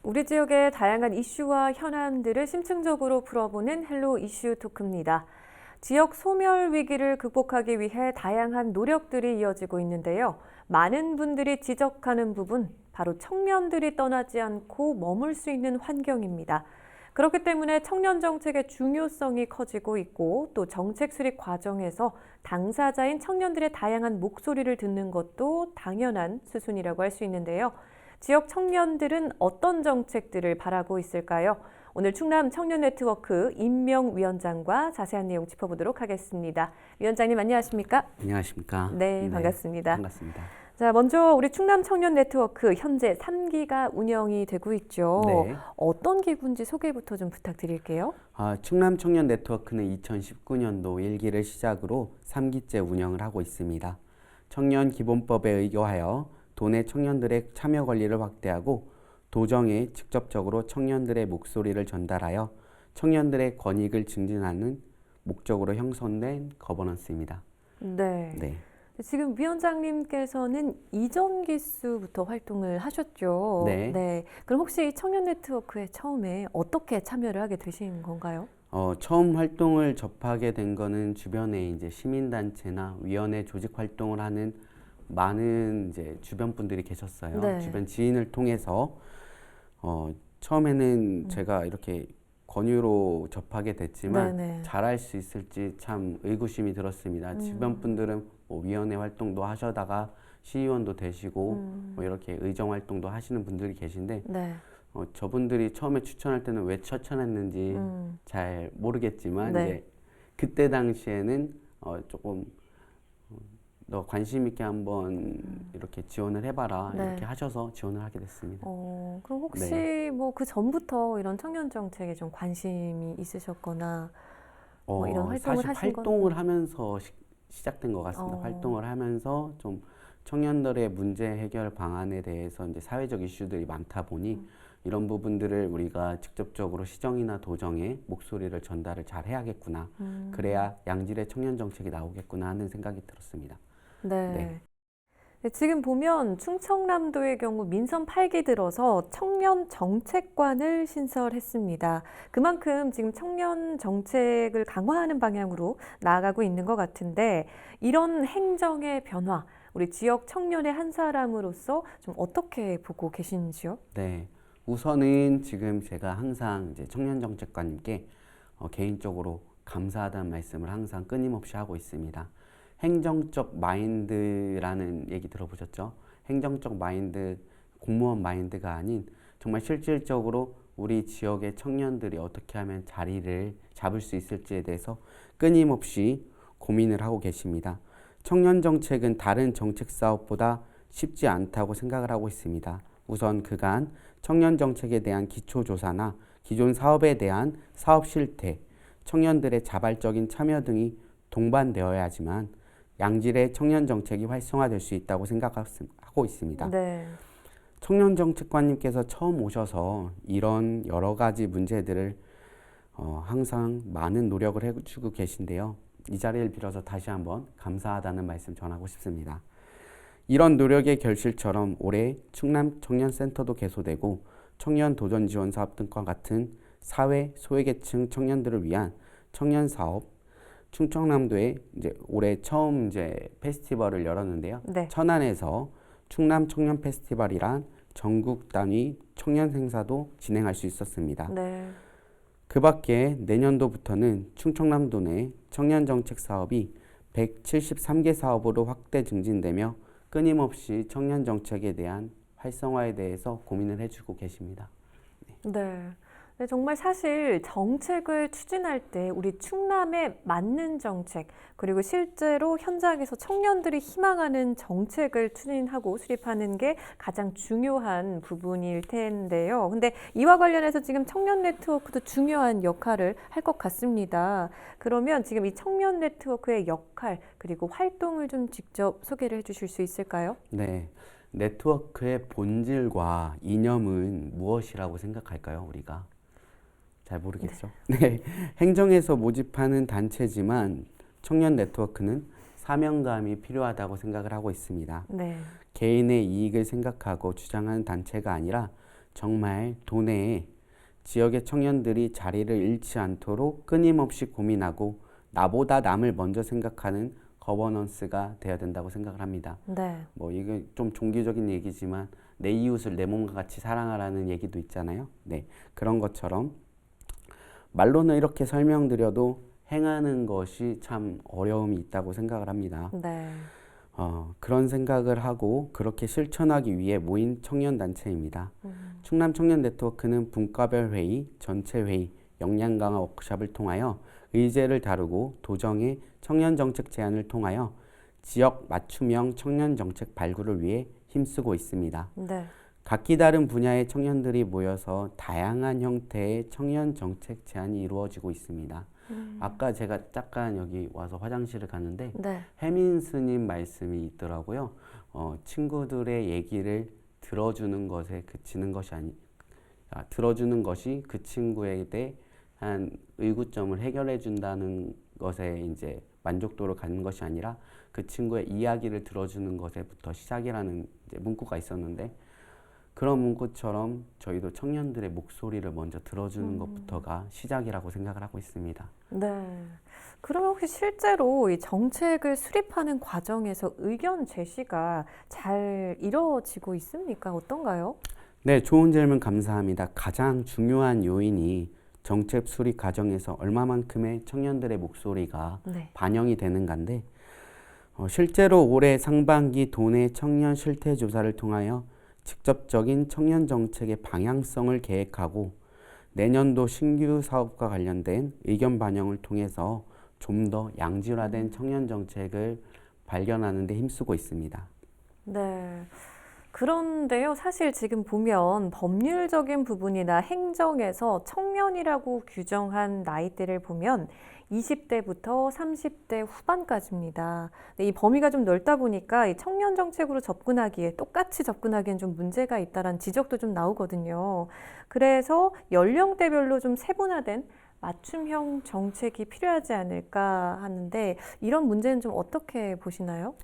우리 지역의 다양한 이슈와 현안들을 심층적으로 풀어보는 헬로 이슈 토크입니다. 지역 소멸 위기를 극복하기 위해 다양한 노력들이 이어지고 있는데요. 많은 분들이 지적하는 부분, 바로 청년들이 떠나지 않고 머물 수 있는 환경입니다. 그렇기 때문에 청년 정책의 중요성이 커지고 있고 또 정책 수립 과정에서 당사자인 청년들의 다양한 목소리를 듣는 것도 당연한 수순이라고 할 수 있는데요. 지역 청년들은 어떤 정책들을 바라고 있을까요? 오늘 충남 청년 네트워크 임명 위원장과 자세한 내용 짚어보도록 하겠습니다. 위원장님 안녕하십니까? 안녕하십니까? 네, 반갑습니다. 반갑습니다. 자, 먼저 우리 충남 청년 네트워크 현재 3기가 운영이 되고 있죠. 네. 어떤 기구인지 소개부터 좀 부탁드릴게요. 충남 청년 네트워크는 2019년도 1기를 시작으로 3기째 운영을 하고 있습니다. 청년 기본법에 의거하여 도내 청년들의 참여 권리를 확대하고 도정에 직접적으로 청년들의 목소리를 전달하여 청년들의 권익을 증진하는 목적으로 형성된 거버넌스입니다. 네. 네. 지금 위원장님께서는 이전 기수부터 활동을 하셨죠. 네. 그럼 혹시 청년 네트워크에 처음에 어떻게 참여를 하게 되신 건가요? 처음 활동을 접하게 된 거는 주변에 이제 시민단체나 위원회 조직 활동을 하는 많은 이제 주변 분들이 계셨어요. 네. 주변 지인을 통해서 처음에는 제가 이렇게 권유로 접하게 됐지만 네네. 잘할 수 있을지 참 의구심이 들었습니다. 주변 분들은 뭐 위원회 활동도 하셔다가 시의원도 되시고 뭐 이렇게 의정 활동도 하시는 분들이 계신데 네. 저분들이 처음에 추천할 때는 왜 추천했는지 잘 모르겠지만 네. 이제 그때 당시에는 조금 너 관심 있게 한번 이렇게 지원을 해봐라 네. 이렇게 하셔서 지원을 하게 됐습니다. 그럼 혹시 네. 뭐 그 전부터 이런 청년 정책에 좀 관심이 있으셨거나 뭐 이런 활동을 사실 하신 건? 활동을 하면서 시작된 것 같습니다. 어. 활동을 하면서 좀 청년들의 문제 해결 방안에 대해서 이제 사회적 이슈들이 많다 보니 이런 부분들을 우리가 직접적으로 시정이나 도정에 목소리를 전달을 잘 해야겠구나. 그래야 양질의 청년 정책이 나오겠구나 하는 생각이 들었습니다. 네. 네. 네, 지금 보면 충청남도의 경우 민선 8기 들어서 청년 정책관을 신설했습니다. 그만큼 지금 청년 정책을 강화하는 방향으로 나아가고 있는 것 같은데 이런 행정의 변화, 우리 지역 청년의 한 사람으로서 좀 어떻게 보고 계신지요? 네. 우선은 지금 제가 항상 이제 청년정책관님께 개인적으로 감사하다는 말씀을 항상 끊임없이 하고 있습니다. 행정적 마인드라는 얘기 들어보셨죠? 행정적 마인드, 공무원 마인드가 아닌 정말 실질적으로 우리 지역의 청년들이 어떻게 하면 자리를 잡을 수 있을지에 대해서 끊임없이 고민을 하고 계십니다. 청년 정책은 다른 정책 사업보다 쉽지 않다고 생각을 하고 있습니다. 우선 그간 청년 정책에 대한 기초조사나 기존 사업에 대한 사업 실태, 청년들의 자발적인 참여 등이 동반되어야 하지만 양질의 청년 정책이 활성화될 수 있다고 생각하고 있습니다. 네. 청년 정책관님께서 처음 오셔서 이런 여러 가지 문제들을 항상 많은 노력을 해주고 계신데요. 이 자리를 빌어서 다시 한번 감사하다는 말씀 전하고 싶습니다. 이런 노력의 결실처럼 올해 충남 청년센터도 개소되고 청년 도전 지원 사업 등과 같은 사회 소외계층 청년들을 위한 청년 사업, 충청남도에 이제 올해 처음 이제 페스티벌을 열었는데요. 네. 천안에서 충남 청년 페스티벌이란 전국 단위 청년 행사도 진행할 수 있었습니다. 네. 그 밖에 내년도부터는 충청남도 내 청년 정책 사업이 173개 사업으로 확대 증진되며 끊임없이 청년 정책에 대한 활성화에 대해서 고민을 해주고 계십니다. 네. 네, 정말 사실 정책을 추진할 때 우리 충남에 맞는 정책, 그리고 실제로 현장에서 청년들이 희망하는 정책을 추진하고 수립하는 게 가장 중요한 부분일 텐데요. 근데 이와 관련해서 지금 청년 네트워크도 중요한 역할을 할 것 같습니다. 그러면 지금 이 청년 네트워크의 역할, 그리고 활동을 좀 직접 소개를 해 주실 수 있을까요? 네. 네트워크의 본질과 이념은 무엇이라고 생각할까요, 우리가? 잘 모르겠죠. 네. 행정에서 모집하는 단체지만 청년 네트워크는 사명감이 필요하다고 생각을 하고 있습니다. 네. 개인의 이익을 생각하고 주장하는 단체가 아니라 정말 도내에 지역의 청년들이 자리를 잃지 않도록 끊임없이 고민하고 나보다 남을 먼저 생각하는 거버넌스가 되어야 된다고 생각을 합니다. 네. 뭐 이게 좀 종교적인 얘기지만 내 이웃을 내 몸과 같이 사랑하라는 얘기도 있잖아요. 네, 그런 것처럼 말로는 이렇게 설명드려도 행하는 것이 참 어려움이 있다고 생각을 합니다. 네. 그런 생각을 하고 그렇게 실천하기 위해 모인 청년단체입니다. 충남 청년 네트워크는 분과별 회의, 전체 회의, 역량 강화 워크숍을 통하여 의제를 다루고 도정의 청년 정책 제안을 통하여 지역 맞춤형 청년 정책 발굴을 위해 힘쓰고 있습니다. 네. 각기 다른 분야의 청년들이 모여서 다양한 형태의 청년 정책 제안이 이루어지고 있습니다. 아까 제가 잠깐 여기 와서 화장실을 갔는데 네. 해민 스님 말씀이 있더라고요. 친구들의 얘기를 들어주는 것에 그치는 것이 들어주는 것이 그 친구에 대한 의구점을 해결해 준다는 것에 이제 만족도를 갖는 것이 아니라 그 친구의 이야기를 들어주는 것에부터 시작이라는 이제 문구가 있었는데, 그런 문구처럼 저희도 청년들의 목소리를 먼저 들어주는 것부터가 시작이라고 생각을 하고 있습니다. 네. 그러면 혹시 실제로 이 정책을 수립하는 과정에서 의견 제시가 잘 이루어지고 있습니까? 어떤가요? 네, 좋은 질문 감사합니다. 가장 중요한 요인이 정책 수립 과정에서 얼마만큼의 청년들의 목소리가 네. 반영이 되는가인데, 실제로 올해 상반기 도내 청년 실태 조사를 통하여 직접적인 청년 정책의 방향성을 계획하고 내년도 신규 사업과 관련된 의견 반영을 통해서 좀 더 양질화된 청년 정책을 발견하는 데 힘쓰고 있습니다. 네. 그런데요, 사실 지금 보면 법률적인 부분이나 행정에서 청년이라고 규정한 나이대를 보면 20대부터 30대 후반까지입니다. 근데 이 범위가 좀 넓다 보니까 이 청년 정책으로 접근하기에 똑같이 접근하기엔 좀 문제가 있다라는 지적도 좀 나오거든요. 그래서 연령대별로 좀 세분화된 맞춤형 정책이 필요하지 않을까 하는데 이런 문제는 좀 어떻게 보시나요?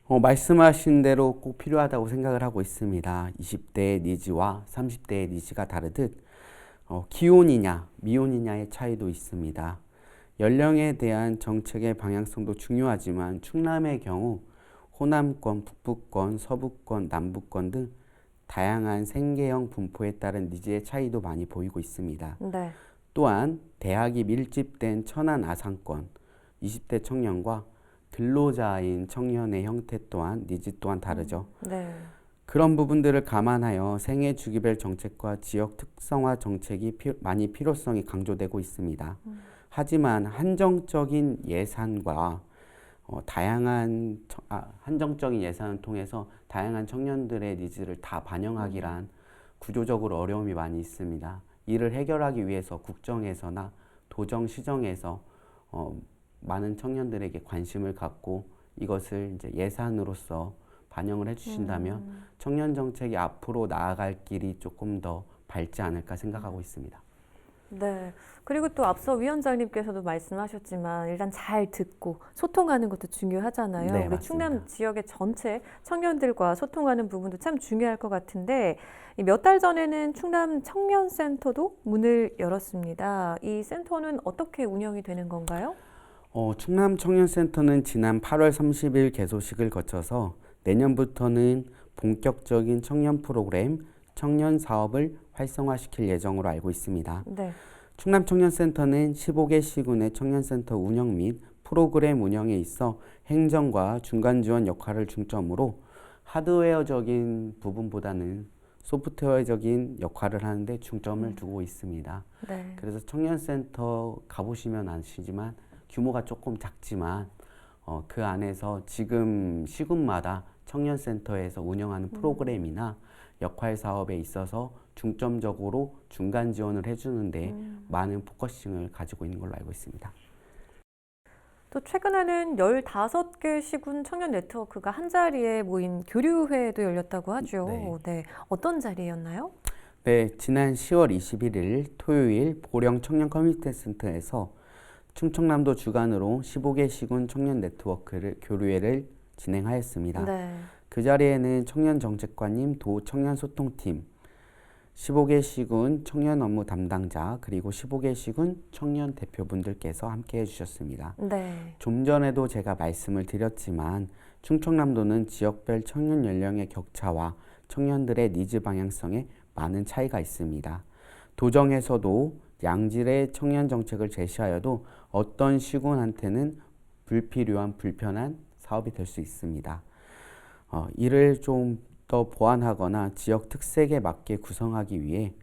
말씀하신 대로 꼭 필요하다고 생각을 하고 있습니다. 20대의 니즈와 30대의 니즈가 다르듯 기혼이냐 미혼이냐의 차이도 있습니다. 연령에 대한 정책의 방향성도 중요하지만 충남의 경우 호남권, 북부권, 서부권, 남부권 등 다양한 생계형 분포에 따른 니즈의 차이도 많이 보이고 있습니다. 네. 또한 대학이 밀집된 천안 아산권 20대 청년과 근로자인 청년의 형태 또한 니즈 또한 다르죠. 네. 그런 부분들을 감안하여 생애 주기별 정책과 지역 특성화 정책이 많이 필요성이 강조되고 있습니다. 하지만 한정적인 예산과 한정적인 예산을 통해서 다양한 청년들의 니즈를 다 반영하기란 구조적으로 어려움이 많이 있습니다. 이를 해결하기 위해서 국정에서나 도정 시정에서 많은 청년들에게 관심을 갖고 이것을 이제 예산으로서 반영을 해주신다면 청년 정책이 앞으로 나아갈 길이 조금 더 밝지 않을까 생각하고 있습니다. 네. 그리고 또 앞서 위원장님께서도 말씀하셨지만 일단 잘 듣고 소통하는 것도 중요하잖아요. 네, 우리 충남 맞습니다. 지역의 전체 청년들과 소통하는 부분도 참 중요할 것 같은데 몇 달 전에는 충남 청년센터도 문을 열었습니다. 이 센터는 어떻게 운영이 되는 건가요? 충남 청년센터는 지난 8월 30일 개소식을 거쳐서 내년부터는 본격적인 청년 프로그램, 청년 사업을 활성화시킬 예정으로 알고 있습니다. 네. 충남 청년센터는 15개 시군의 청년센터 운영 및 프로그램 운영에 있어 행정과 중간 지원 역할을 중점으로 하드웨어적인 부분보다는 소프트웨어적인 역할을 하는데 중점을 두고 있습니다. 네. 그래서 청년센터 가보시면 아시지만 규모가 조금 작지만 그 안에서 지금 시군마다 청년센터에서 운영하는 프로그램이나 역할 사업에 있어서 중점적으로 중간 지원을 해주는데 많은 포커싱을 가지고 있는 걸로 알고 있습니다. 또 최근에는 15개 시군 청년 네트워크가 한자리에 모인 교류회도 열렸다고 하죠. 네. 네. 어떤 자리였나요? 네, 지난 10월 21일 토요일 보령 청년 커뮤니티 센터에서 충청남도 주관으로 15개 시군 청년 네트워크를 교류회를 진행하였습니다. 네. 그 자리에는 청년 정책관님, 도 청년 소통팀, 15개 시군 청년 업무 담당자 그리고 15개 시군 청년 대표분들께서 함께 해주셨습니다. 네. 좀 전에도 제가 말씀을 드렸지만 충청남도는 지역별 청년 연령의 격차와 청년들의 니즈 방향성에 많은 차이가 있습니다. 도정에서도 양질의 청년 정책을 제시하여도 어떤 시군한테는 불필요한 불편한 사업이 될 수 있습니다. 이를 좀 더 보완하거나 지역 특색에 맞게 구성하기 위해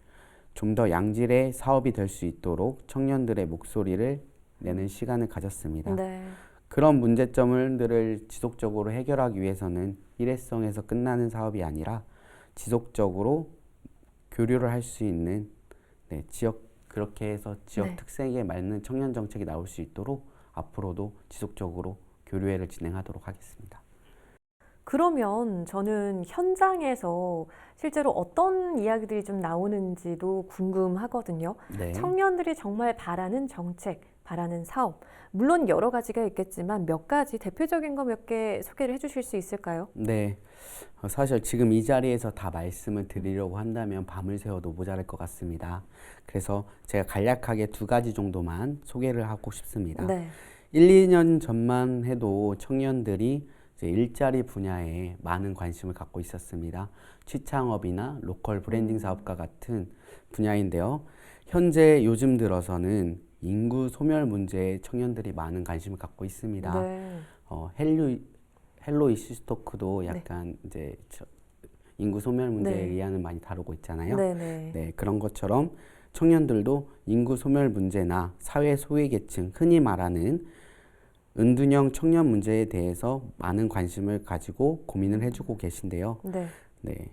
좀 더 양질의 사업이 될 수 있도록 청년들의 목소리를 내는 시간을 가졌습니다. 네. 그런 문제점들을 지속적으로 해결하기 위해서는 일회성에서 끝나는 사업이 아니라 지속적으로 교류를 할 수 있는 그렇게 해서 지역 네. 특색에 맞는 청년 정책이 나올 수 있도록 앞으로도 지속적으로 교류회를 진행하도록 하겠습니다. 그러면 저는 현장에서 실제로 어떤 이야기들이 좀 나오는지도 궁금하거든요. 네. 청년들이 정말 바라는 정책, 바라는 사업, 물론 여러 가지가 있겠지만 몇 가지 대표적인 거 몇 개 소개를 해주실 수 있을까요? 네. 사실 지금 이 자리에서 다 말씀을 드리려고 한다면 밤을 새워도 모자랄 것 같습니다. 그래서 제가 간략하게 2가지 정도만 소개를 하고 싶습니다. 네. 1, 2년 전만 해도 청년들이 이제 일자리 분야에 많은 관심을 갖고 있었습니다. 취창업이나 로컬 브랜딩 사업과 같은 분야인데요. 현재 요즘 들어서는 인구 소멸 문제에 청년들이 많은 관심을 갖고 있습니다. 네. 헬로 이슈 스토크도 약간 이제 인구 소멸 문제에 네. 의한을 많이 다루고 있잖아요. 네네. 네, 그런 것처럼 청년들도 인구 소멸 문제나 사회 소외계층, 흔히 말하는 은둔형 청년 문제에 대해서 많은 관심을 가지고 고민을 해주고 계신데요. 네. 네.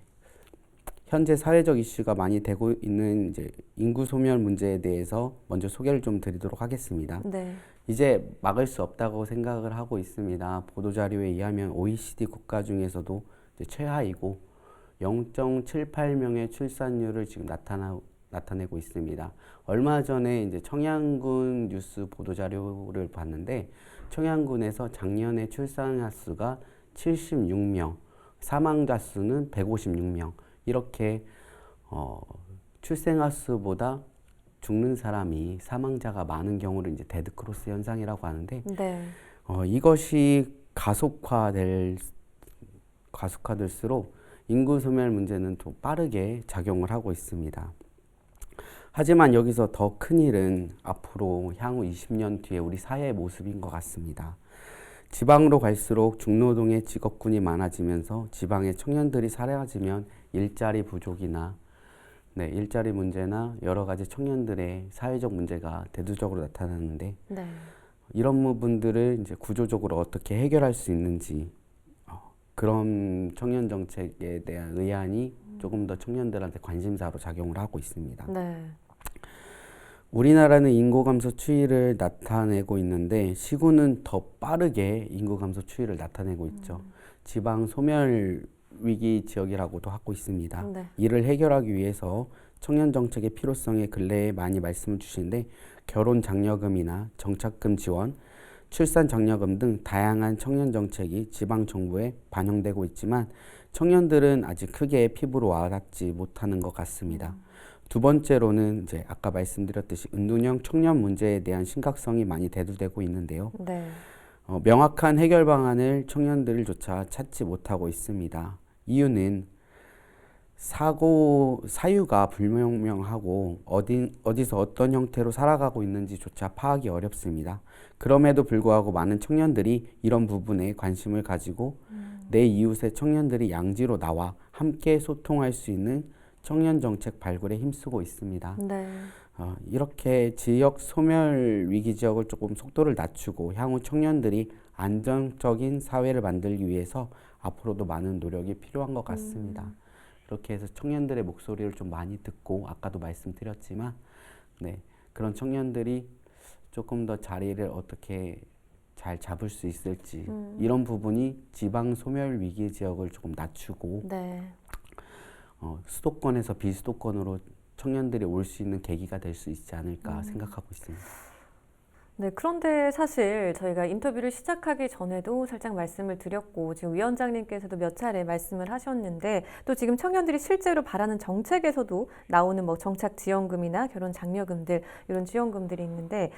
현재 사회적 이슈가 많이 되고 있는 이제 인구 소멸 문제에 대해서 먼저 소개를 좀 드리도록 하겠습니다. 네. 이제 막을 수 없다고 생각을 하고 있습니다. 보도자료에 의하면 OECD 국가 중에서도 이제 최하이고 0.78명의 출산율을 지금 나타내고 있습니다. 얼마 전에 이제 청양군 뉴스 보도자료를 봤는데 청양군에서 작년에 출산자 수가 76명, 사망자 수는 156명. 이렇게 출생아 수보다 죽는 사람이 사망자가 많은 경우를 이제 데드크로스 현상이라고 하는데 네. 이것이 가속화될수록 인구 소멸 문제는 더 빠르게 작용을 하고 있습니다. 하지만 여기서 더 큰 일은 앞으로 향후 20년 뒤에 우리 사회의 모습인 것 같습니다. 지방으로 갈수록 중노동의 직업군이 많아지면서 지방의 청년들이 사라지면 일자리 부족이나 일자리 문제나 여러 가지 청년들의 사회적 문제가 대두적으로 나타나는데 네. 이런 부분들을 이제 구조적으로 어떻게 해결할 수 있는지 그런 청년 정책에 대한 의안이 조금 더 청년들한테 관심사로 작용을 하고 있습니다. 네. 우리나라는 인구 감소 추이를 나타내고 있는데 시군은 더 빠르게 인구 감소 추이를 나타내고 있죠. 지방 소멸 위기 지역이라고도 하고 있습니다. 네. 이를 해결하기 위해서 청년 정책의 필요성에 근래에 많이 말씀을 주시는데 결혼 장려금이나 정착금 지원, 출산 장려금 등 다양한 청년 정책이 지방 정부에 반영되고 있지만 청년들은 아직 크게 피부로 와닿지 못하는 것 같습니다. 2번째로는 이제 아까 말씀드렸듯이 은둔형 청년 문제에 대한 심각성이 많이 대두되고 있는데요. 네. 명확한 해결 방안을 청년들조차 찾지 못하고 있습니다. 이유는 사유가 불명명하고 어디서 어떤 형태로 살아가고 있는지조차 파악이 어렵습니다. 그럼에도 불구하고 많은 청년들이 이런 부분에 관심을 가지고 내 이웃의 청년들이 양지로 나와 함께 소통할 수 있는 청년 정책 발굴에 힘쓰고 있습니다. 네. 이렇게 지역 소멸 위기 지역을 조금 속도를 낮추고 향후 청년들이 안정적인 사회를 만들기 위해서 앞으로도 많은 노력이 필요한 것 같습니다. 이렇게 해서 청년들의 목소리를 좀 많이 듣고 아까도 말씀드렸지만 그런 청년들이 조금 더 자리를 어떻게 잘 잡을 수 있을지 이런 부분이 지방 소멸 위기 지역을 조금 낮추고 네. 수도권에서 비수도권으로 청년들이 올 수 있는 계기가 될 수 있지 않을까 생각하고 있습니다. 네, 그런데 사실 저희가 인터뷰를 시작하기 전에도 살짝 말씀을 드렸고, 지금 위원장님께서도 몇 차례 말씀을 하셨는데, 또 지금 청년들이 실제로 바라는 정책에서도 나오는 뭐 정착 지원금이나 결혼 장려금들, 이런 지원금들이 있는데,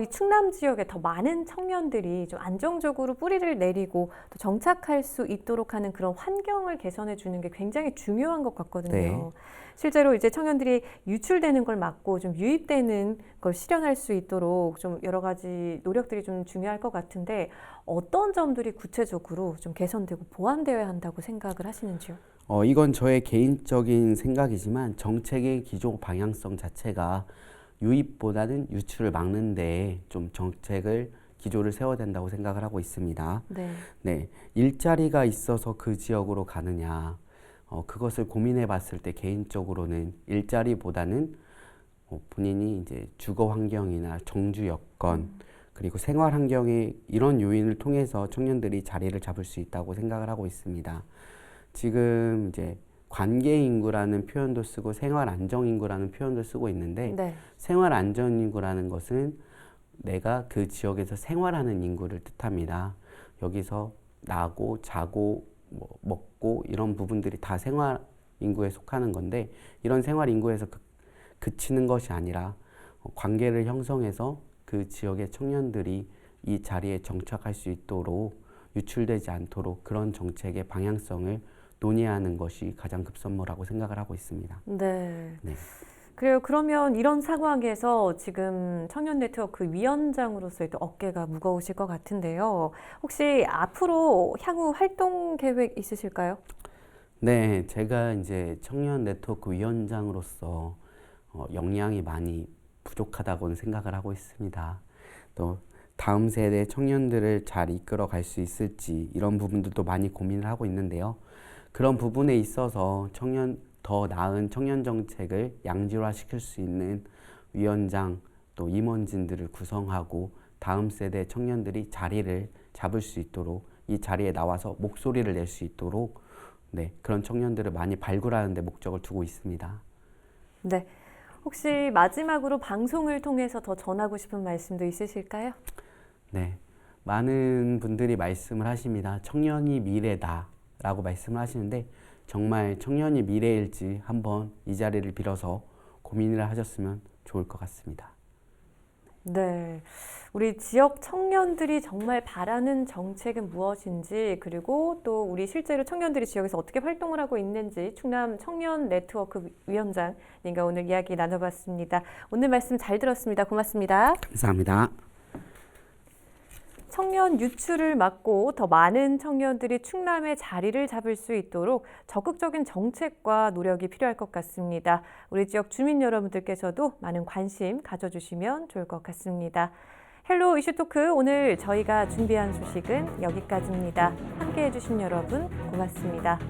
이 충남 지역에 더 많은 청년들이 좀 안정적으로 뿌리를 내리고 또 정착할 수 있도록 하는 그런 환경을 개선해 주는 게 굉장히 중요한 것 같거든요. 네. 실제로 이제 청년들이 유출되는 걸 막고 좀 유입되는 걸 실현할 수 있도록 좀 여러 가지 노력들이 좀 중요할 것 같은데 어떤 점들이 구체적으로 좀 개선되고 보완되어야 한다고 생각을 하시는지요? 이건 저의 개인적인 생각이지만 정책의 기조 방향성 자체가 유입보다는 유출을 막는 데 좀 정책을 기조를 세워야 된다고 생각을 하고 있습니다. 네. 네, 일자리가 있어서 그 지역으로 가느냐, 그것을 고민해 봤을 때 개인적으로는 일자리보다는 본인이 이제 주거 환경이나 정주 여건, 그리고 생활 환경의 이런 요인을 통해서 청년들이 자리를 잡을 수 있다고 생각을 하고 있습니다. 지금 이제 관계 인구라는 표현도 쓰고 생활 안정 인구라는 표현도 쓰고 있는데 네. 생활 안정 인구라는 것은 내가 그 지역에서 생활하는 인구를 뜻합니다. 여기서 나고 자고 뭐 먹고 이런 부분들이 다 생활 인구에 속하는 건데 이런 생활 인구에서 그치는 것이 아니라 관계를 형성해서 그 지역의 청년들이 이 자리에 정착할 수 있도록 유출되지 않도록 그런 정책의 방향성을 논의하는 것이 가장 급선무라고 생각을 하고 있습니다. 네. 네. 그래요. 그러면 이런 상황에서 지금 청년 네트워크 위원장으로서의 또 어깨가 무거우실 것 같은데요. 혹시 앞으로 향후 활동 계획 있으실까요? 네, 제가 이제 청년 네트워크 위원장으로서 역량이 많이 부족하다고는 생각을 하고 있습니다. 또 다음 세대 청년들을 잘 이끌어 갈 수 있을지 이런 부분들도 많이 고민을 하고 있는데요. 그런 부분에 있어서 더 나은 청년 정책을 양질화시킬 수 있는 위원장 또 임원진들을 구성하고 다음 세대 청년들이 자리를 잡을 수 있도록 이 자리에 나와서 목소리를 낼 수 있도록 네, 그런 청년들을 많이 발굴하는 데 목적을 두고 있습니다. 네. 혹시 마지막으로 방송을 통해서 더 전하고 싶은 말씀도 있으실까요? 네, 많은 분들이 말씀을 하십니다. 청년이 미래다라고 말씀을 하시는데 정말 청년이 미래일지 한번 이 자리를 빌어서 고민을 하셨으면 좋을 것 같습니다. 네. 우리 지역 청년들이 정말 바라는 정책은 무엇인지, 그리고 또 우리 실제로 청년들이 지역에서 어떻게 활동을 하고 있는지 충남 청년 네트워크 위원장님과 오늘 이야기 나눠봤습니다. 오늘 말씀 잘 들었습니다. 고맙습니다. 감사합니다. 청년 유출을 막고 더 많은 청년들이 충남의 자리를 잡을 수 있도록 적극적인 정책과 노력이 필요할 것 같습니다. 우리 지역 주민 여러분들께서도 많은 관심 가져주시면 좋을 것 같습니다. 헬로 이슈토크 오늘 저희가 준비한 소식은 여기까지입니다. 함께해 주신 여러분 고맙습니다.